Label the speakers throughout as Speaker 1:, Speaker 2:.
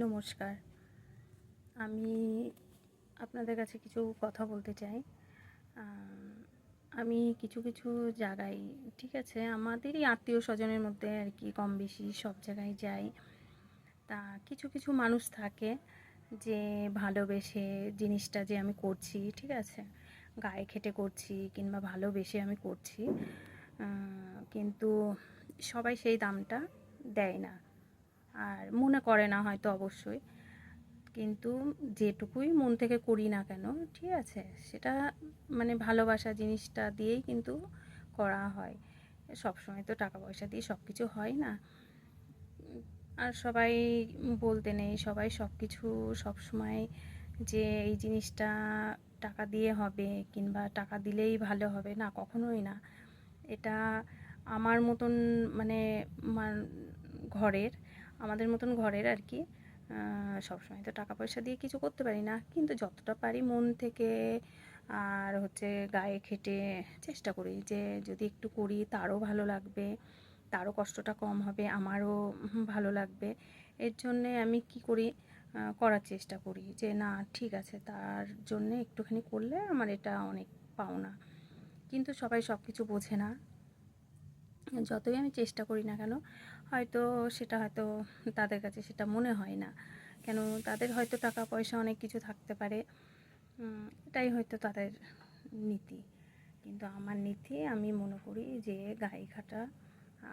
Speaker 1: নমস্কার। আমি আপনাদের কাছে কিছু কথা বলতে চাই। আমি কিছু জায়গায়, ঠিক আছে, আমাদেরই আত্মীয়-স্বজনের মধ্যে আর কি কম বেশি সব জায়গায় যাই। তা কিছু মানুষ থাকে যে ভালোবেসে জিনিসটা যে আমি করছি, ঠিক আছে, গায়ে খেটে করছি কিংবা ভালোবেসে আমি করছি, কিন্তু সবাই সেই দামটা দেয় না আর মনে করে না হয়তো অবশ্যই। কিন্তু যেটুকুই মন থেকে করি না কেন, ঠিক আছে, সেটা মানে ভালোবাসা জিনিসটা দিয়েই কিন্তু করা হয়। সবসময় তো টাকা পয়সা দিয়ে সব কিছু হয় না। আর সবাই বলতে নেই, সবাই সব কিছু সবসময় যে এই জিনিসটা টাকা দিয়ে হবে কিংবা টাকা দিলেই ভালো হবে না, কখনোই না। এটা আমার মতন মানে ঘরের, আমাদের মতন ঘরের আর কি। সবসময় তো টাকা পয়সা দিয়ে কিছু করতে পারি না, কিন্তু যতটা পারি মন থেকে আর হচ্ছে গায়ে খেটে চেষ্টা করি যে যদি একটু করি তারও ভালো লাগবে, তারও কষ্টটা কম হবে, আমারও ভালো লাগবে। এর জন্যে আমি কি করি, করার চেষ্টা করি যে না ঠিক আছে, তার জন্যে একটুখানি করলে আমার এটা অনেক পাওনা। কিন্তু সবাই সব কিছু বোঝে না। যতই আমি চেষ্টা করি না কেন, হয়তো সেটা হয়তো তাদের কাছে সেটা মনে হয় না। কেন, তাদের হয়তো টাকা পয়সা অনেক কিছু থাকতে পারে, এটাই হয়তো তাদের নীতি। কিন্তু আমার নীতি, আমি মনে করি যে গায়ে খাটা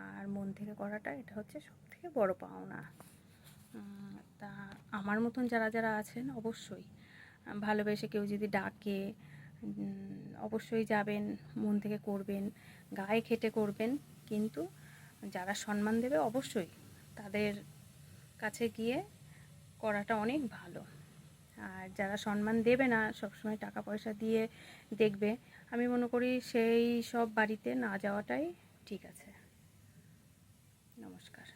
Speaker 1: আর মন থেকে করাটা এটা হচ্ছে সবথেকে বড় পাওনা। তা আমার মতন যারা আছেন অবশ্যই ভালোবেসে কেউ যদি ডাকে, অবশ্যই যাবেন, মন থেকে করবেন, গায়ে খেটে করবেন। কিন্তু যারা সম্মান দেবে অবশ্যই তাদের কাছে গিয়ে করাটা অনেক ভালো। আর যারা সম্মান দেবে না, সবসময় টাকা পয়সা দিয়ে দেখবে, আমি মনে করি সেই সব বাড়িতে না যাওয়াটাই ঠিক আছে। নমস্কার।